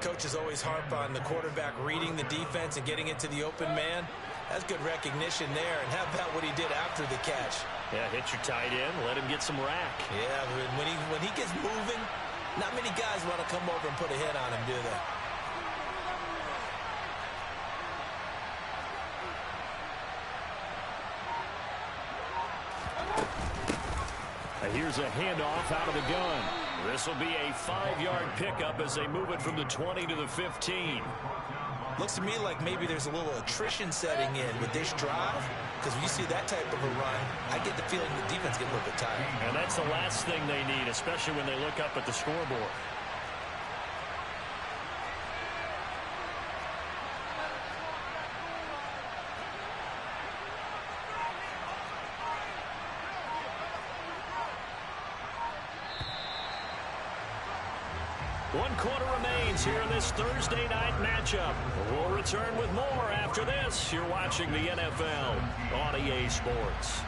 Coaches always harp on the quarterback reading the defense and getting it to the open man. That's good recognition there, and how about what he did after the catch? Yeah, hit your tight end, let him get some rack. Yeah, but when he gets moving, not many guys want to come over and put a hit on him, do they? Here's a handoff out of the gun. This will be a 5-yard pickup as they move it from the 20 to the 15. Looks to me like maybe there's a little attrition setting in with this drive, because when you see that type of a run, I get the feeling the defense get a little bit tired. And that's the last thing they need, especially when they look up at the scoreboard. One quarter remains here in this Thursday night matchup. We'll return with more after this. You're watching the NFL on EA Sports.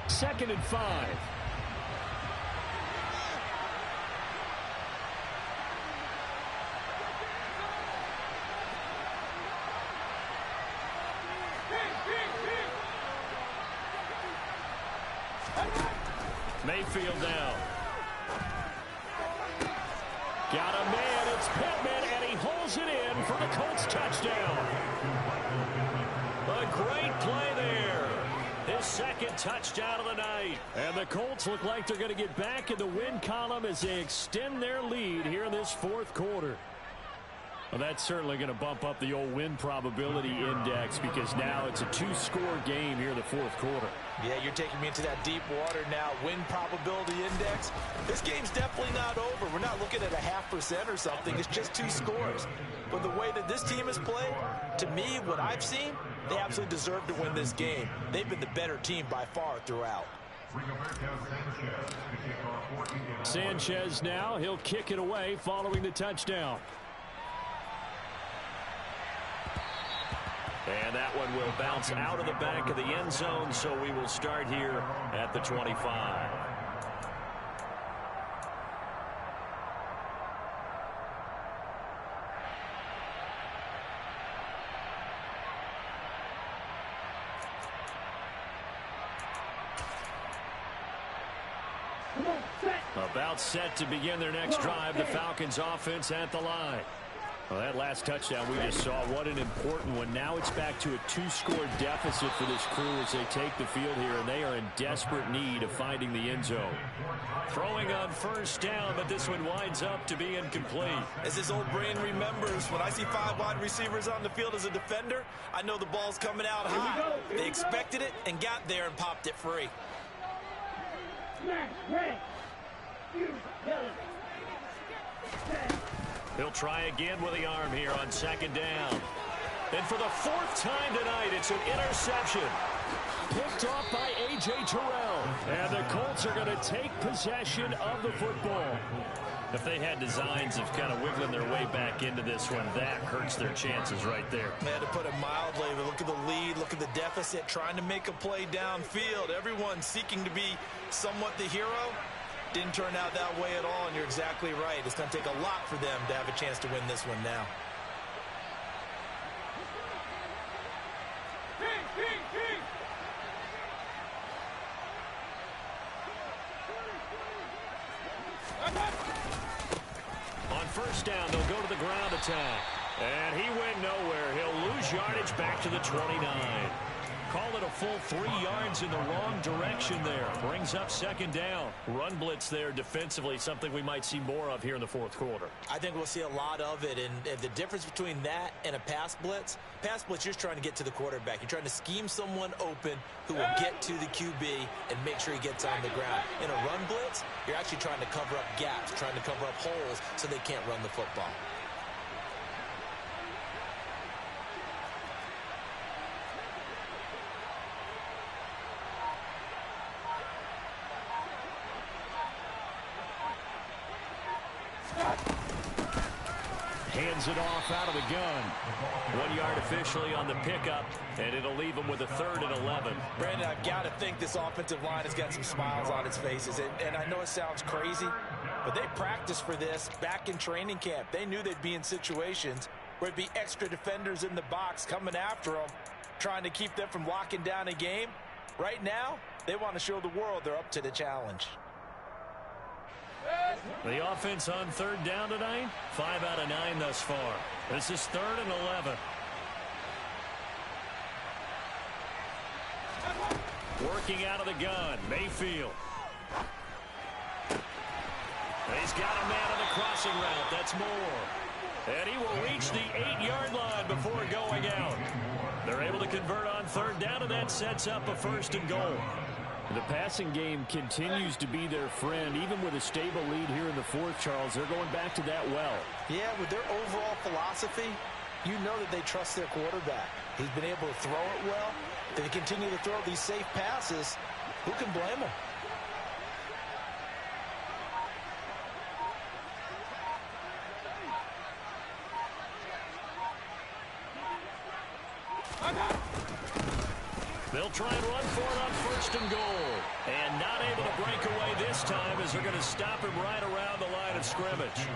Second and 5. Mayfield down. Got a man. It's Pittman, and he holds it in for the Colts touchdown. A great play there. His 2nd touchdown of the night. And the Colts look like they're going to get back in the win column as they extend their lead here in this 4th quarter. Well, that's certainly going to bump up the old win probability index because now it's a 2-score game here in the 4th quarter. Yeah, you're taking me into that deep water now. Win probability index. This game's definitely not over. We're not looking at a 0.5% or something. It's just 2 scores. But the way that this team has played, to me, what I've seen, they absolutely deserve to win this game. They've been the better team by far throughout. Sanchez now. He'll kick it away following the touchdown. And that one will bounce out of the back of the end zone, so we will start here at the 25. About set to begin their next drive, the Falcons offense at the line. Well, that last touchdown we just saw, what an important one. Now it's back to a 2-score deficit for this crew as they take the field here, and they are in desperate need of finding the end zone. Throwing on first down, but this one winds up to be incomplete. As his old brain remembers, when I see 5 wide receivers on the field as a defender, I know the ball's coming out high. They expected it and got there and popped it free. He'll try again with the arm here on second down. And for the 4th time tonight, it's an interception. Picked off by A.J. Terrell. And the Colts are going to take possession of the football. If they had designs of kind of wiggling their way back into this one, that hurts their chances right there. They had to put it mildly, but look at the lead, look at the deficit, trying to make a play downfield. Everyone seeking to be somewhat the hero. Didn't turn out that way at all, and you're exactly right. It's going to take a lot for them to have a chance to win this one now. On first down, they'll go to the ground attack. And he went nowhere. He'll lose yardage back to the 29. Call it a full 3 yards in the wrong direction there. Brings up second down. Run blitz there defensively, something we might see more of here in the 4th quarter. I think we'll see a lot of it, and the difference between that and a pass blitz, you're just trying to get to the quarterback. You're trying to scheme someone open who will get to the QB and make sure he gets on the ground. In a run blitz, you're actually trying to cover up gaps, trying to cover up holes so they can't run the football. Hands it off out of the gun. 1 yard officially on the pickup, and it'll leave them with a 3rd and 11. Brandon, I've got to think this offensive line has got some smiles on its faces. And I know it sounds crazy, but they practiced for this back in training camp. They knew they'd be in situations where there'd be extra defenders in the box coming after them, trying to keep them from locking down a game. Right now, they want to show the world they're up to the challenge. The offense on 3rd down tonight, 5 out of 9 thus far. This is 3rd and 11. Working out of the gun, Mayfield. He's got a man on the crossing route. That's Moore. And he will reach the 8-yard line before going out. They're able to convert on 3rd down, and that sets up a 1st and goal. The passing game continues to be their friend. Even with a stable lead here in the 4th, Charles, they're going back to that well. Yeah, with their overall philosophy, you know that they trust their quarterback. He's been able to throw it well. If they continue to throw these safe passes, who can blame them? They'll try and run for it on 1st and goal. And not able to break away this time as they're going to stop him right around the line of scrimmage.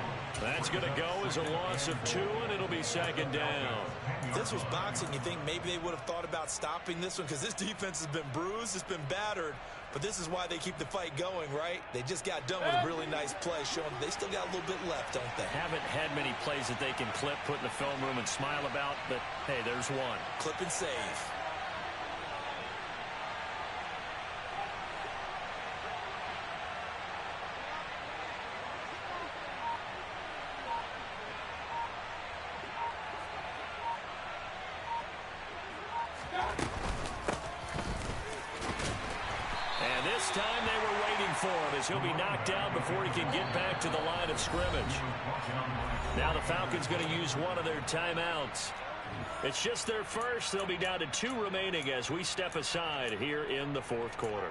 That's going to go as a loss of 2, and it'll be 2nd down. If this was boxing, you think maybe they would have thought about stopping this one, because this defense has been bruised, it's been battered, but this is why they keep the fight going, right? They just got done with a really nice play, showing they still got a little bit left, don't they? Haven't had many plays that they can clip, put in the film room, and smile about, but hey, there's one. Clip and save. Time they were waiting for him as he'll be knocked down before he can get back to the line of scrimmage. Now the Falcons going to use one of their timeouts. It's just their first. They'll be down to 2 remaining as we step aside here in the 4th quarter.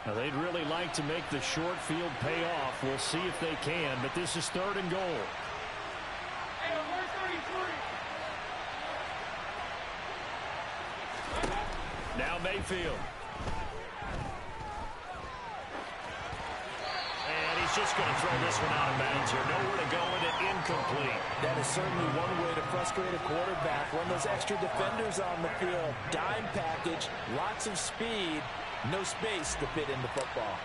Now they'd really like to make the short field pay off. We'll see if they can, but this is 3rd and goal. Now Mayfield. And he he's just going to throw this one out of bounds here. Nowhere to go with it, incomplete. That is certainly one way to frustrate a quarterback. When those extra defenders on the field, dime package, lots of speed, no space to fit into football.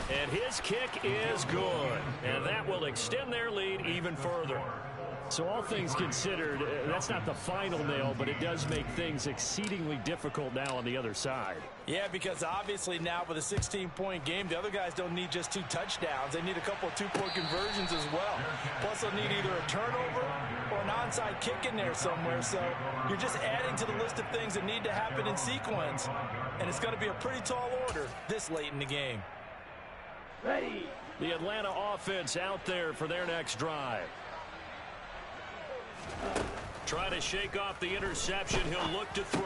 And his kick is good. And that will extend their lead even further. So all things considered, that's not the final nail, but it does make things exceedingly difficult now on the other side. Yeah, because obviously now with a 16-point game, the other guys don't need just 2 touchdowns. They need a couple of 2-point conversions as well. Plus, they'll need either a turnover or an onside kick in there somewhere. So you're just adding to the list of things that need to happen in sequence. And it's going to be a pretty tall order this late in the game. Ready. The Atlanta offense out there for their next drive. Try to shake off the interception. He'll look to throw.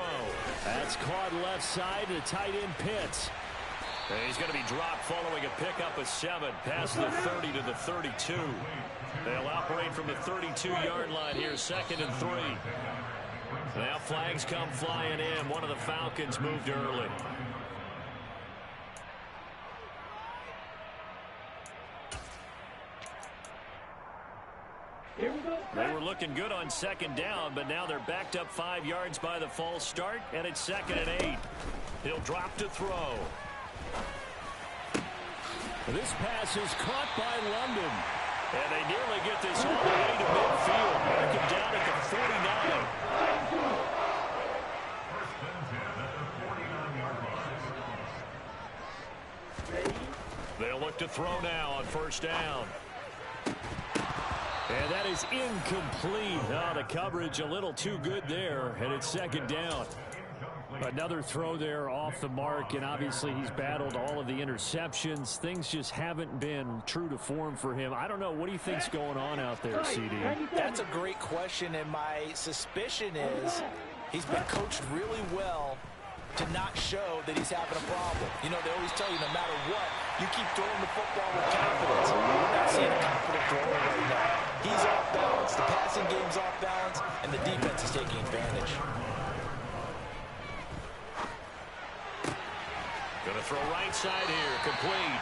That's caught left side to tight end Pitts. And he's going to be dropped following a pickup of 7 past the 30 to the 32. They'll operate from the 32-yard line here, 2nd and 3. Now flags come flying in. One of the Falcons moved early. They were looking good on 2nd down, but now they're backed up 5 yards by the false start, and it's 2nd and 8. He'll drop to throw. This pass is caught by London, and they nearly get this all the way to midfield. Mark him down at the 49. They'll look to throw now on 1st down. And that is incomplete. Oh, the coverage a little too good there, and it's 2nd down. Another throw there off the mark, and obviously he's battled all of the interceptions. Things just haven't been true to form for him. I don't know. What do you think's going on out there, CD? That's a great question, and my suspicion is he's been coached really well to not show that he's having a problem. You know, they always tell you no matter what, you keep throwing the football with confidence. We're not seeing a confident thrower right now. He's off balance, the passing game's off balance, and the defense is taking advantage. Gonna throw right side here, complete.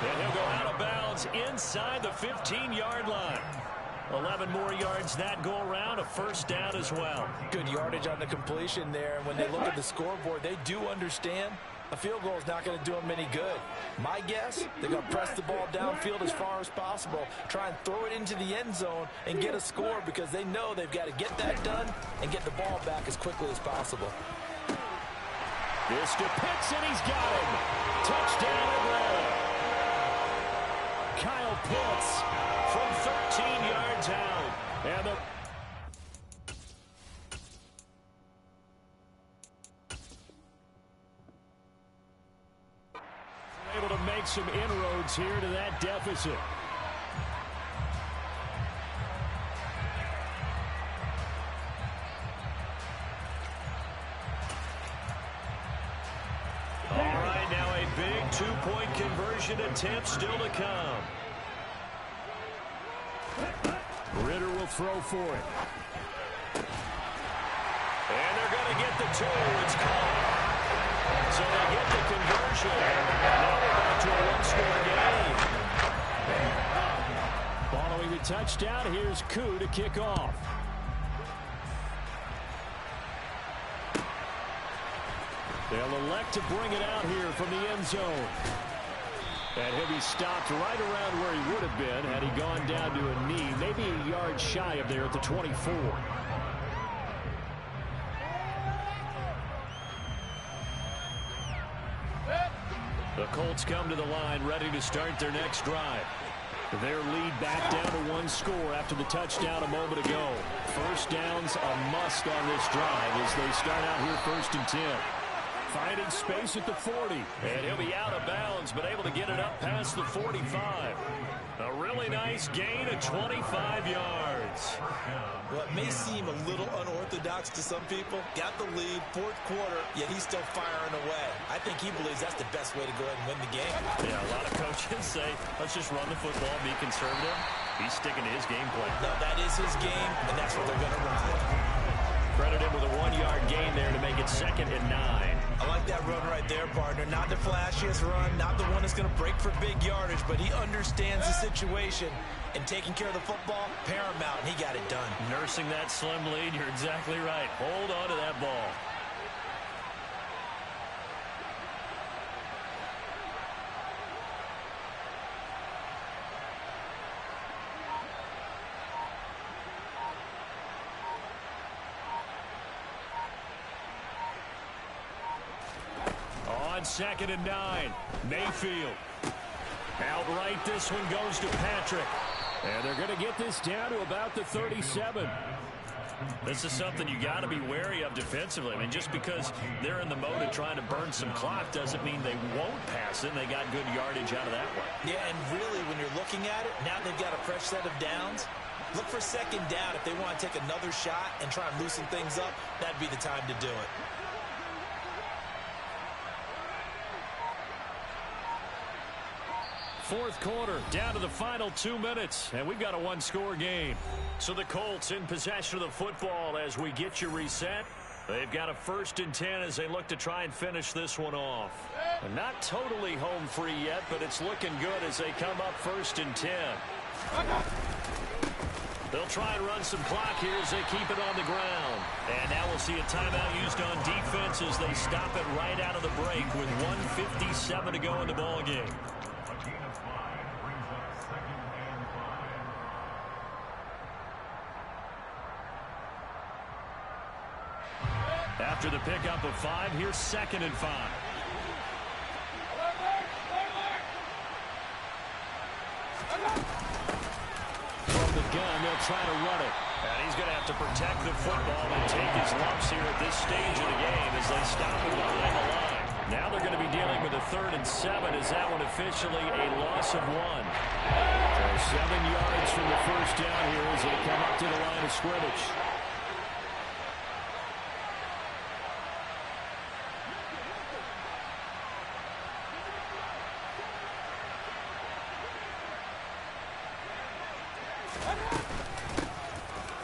And he'll go out of bounds inside the 15-yard line. 11 more yards that go around, a 1st down as well. Good yardage on the completion there. And when they look at the scoreboard, they do understand a field goal is not going to do them any good. My guess, they're going to press the ball downfield as far as possible, try and throw it into the end zone and get a score because they know they've got to get that done and get the ball back as quickly as possible. This to Pitts, and he's got him. Touchdown Atlanta. Kyle Pitts from 13 yards out. And able to make some inroads here to that deficit. All right, now a big 2-point conversion attempt still to come. Ritter will throw for it. And they're going to get the 2. It's caught. So they get the conversion. Now we're back to a 1-score game. Following the touchdown, here's Koo to kick off. They'll elect to bring it out here from the end zone. And he'll be stopped right around where he would have been had he gone down to a knee, maybe a yard shy of there at the 24. The Colts come to the line ready to start their next drive. Their lead back down to 1 score after the touchdown a moment ago. 1st down's a must on this drive as they start out here 1st and 10. Finding space at the 40. And he'll be out of bounds, but able to get it up past the 45. A really nice gain of 25 yards. Well, it may seem a little unorthodox to some people. Got the lead, 4th quarter, yet he's still firing away. I think he believes that's the best way to go ahead and win the game. Yeah, a lot of coaches say, let's just run the football, be conservative. He's sticking to his game plan. No, that is his game, and that's what they're going to run. Credit him with a 1-yard gain there to make it 2nd and 9. I like that run right there, partner. Not the flashiest run, not the one that's going to break for big yardage, but he understands the situation, and taking care of the football, paramount, and he got it done. Nursing that slim lead, you're exactly right. Hold on to that ball. On 2nd and 9, Mayfield. Outright, this one goes to Patrick. And they're going to get this down to about the 37. This is something you got to be wary of defensively. I mean, just because they're in the mode of trying to burn some clock doesn't mean they won't pass it. And they got good yardage out of that one. Yeah, and really, when you're looking at it, now they've got a fresh set of downs. Look for 2nd down. If they want to take another shot and try and loosen things up, that'd be the time to do it. Fourth quarter, down to the final 2 minutes, and we've got a one-score game. So the Colts in possession of the football as we get you reset. They've got a 1st and 10 as they look to try and finish this one off. And not totally home free yet, but it's looking good as they come up 1st and 10. They'll try and run some clock here as they keep it on the ground. And now we'll see a timeout used on defense as they stop it right out of the break with 1:57 to go in the ballgame. After the pickup of 5, here's 2nd and 5. From the gun, they'll try to run it. And he's going to have to protect the football and take his lumps here at this stage of the game as they stop it behind the line. Now they're going to be dealing with a 3rd and 7 as that one officially a loss of 1. So 7 yards from the first down here as they come up to the line of scrimmage.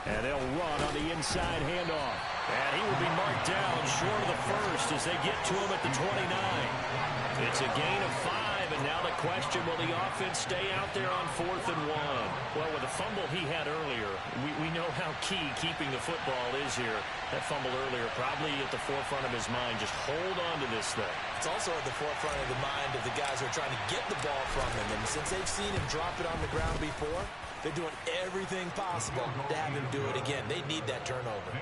And they'll run on the inside handoff. And he will be marked down short of the first as they get to him at the 29. It's a gain of 5, and now the question, will the offense stay out there on 4th and 1? Well, with the fumble he had earlier, we know how key keeping the football is here. That fumble earlier probably at the forefront of his mind. Just hold on to this thing. It's also at the forefront of the mind of the guys who are trying to get the ball from him. And since they've seen him drop it on the ground before, they're doing everything possible to have him do it again. They need that turnover.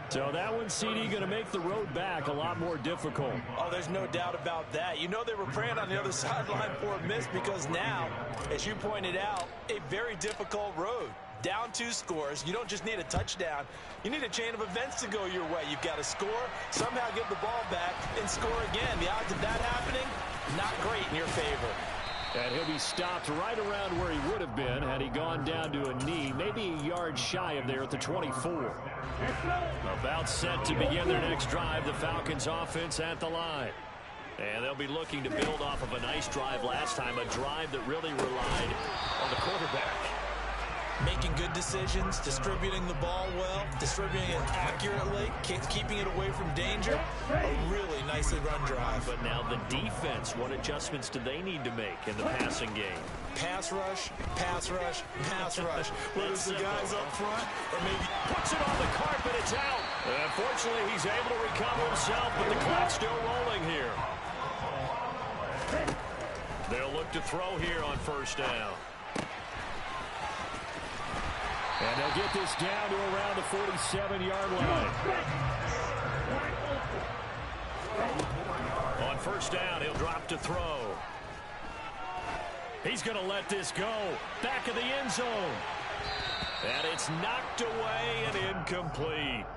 So that one, CD, going to make the road back a lot more difficult. Oh, there's no doubt about that. You know they were praying on the other sideline for a miss because now, as you pointed out, a very difficult road. Down 2 scores. You don't just need a touchdown. You need a chain of events to go your way. You've got to score, somehow get the ball back, and score again. The odds of that happening, not great in your favor. And he'll be stopped right around where he would have been had he gone down to a knee, maybe a yard shy of there at the 24. About set to begin their next drive, the Falcons offense at the line. And they'll be looking to build off of a nice drive last time, a drive that really relied on the quarterback. Making good decisions, distributing the ball well, distributing it accurately, keeping it away from danger. A really nicely run drive. But now the defense, what adjustments do they need to make in the passing game? Pass rush, pass rush, pass rush. Whether it's the guys up front or maybe puts it on the carpet, it's out. Unfortunately, he's able to recover himself, but the clock's still rolling here. They'll look to throw here on 1st down. And they'll get this down to around the 47-yard line. On 1st down, he'll drop to throw. He's going to let this go. Back of the end zone. And it's knocked away and incomplete.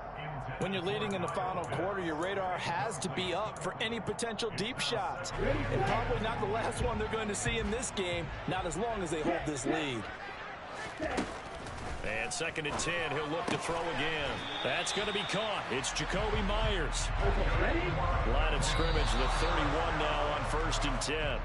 When you're leading in the final quarter, your radar has to be up for any potential deep shots. And probably not the last one they're going to see in this game, not as long as they hold this lead. And 2nd and 10, he'll look to throw again. That's going to be caught. It's Jacoby Myers. Line of scrimmage, the 31 now on 1st and 10.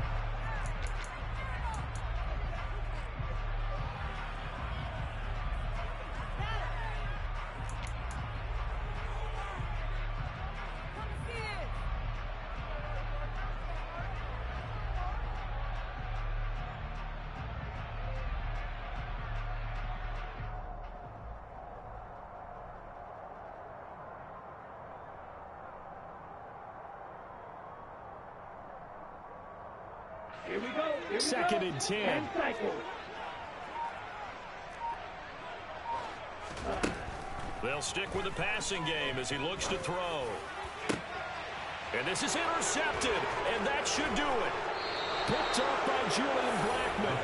Here we go. Second and 10. 10 cycles. They'll stick with the passing game as he looks to throw. And this is intercepted, and that should do it. Picked off by Julian Blackmon.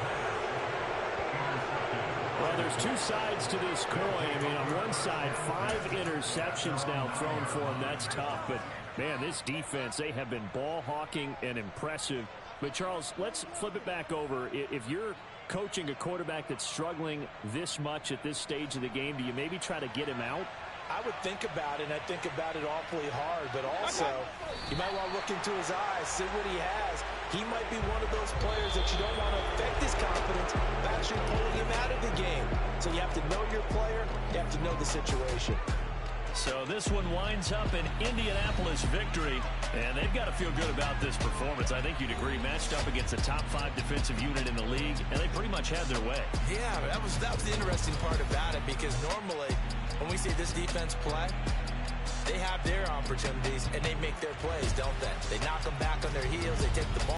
Well, there's two sides to this coin. I mean, on one side, 5 interceptions now thrown for him. That's tough. But, man, this defense, they have been ball hawking and impressive. But, Charles, let's flip it back over. If you're coaching a quarterback that's struggling this much at this stage of the game, do you maybe try to get him out? I would think about it, and I think about it awfully hard, but also you might want to look into his eyes, see what he has. He might be one of those players that you don't want to affect his confidence by actually pulling him out of the game. So you have to know your player, you have to know the situation. So this one winds up an Indianapolis victory, and they've got to feel good about this performance. I think you'd agree, matched up against a top 5 defensive unit in the league, and they pretty much had their way. Yeah, that was the interesting part about it, because normally when we see this defense play, they have their opportunities, and they make their plays, don't they? They knock them back on their heels, they take the ball.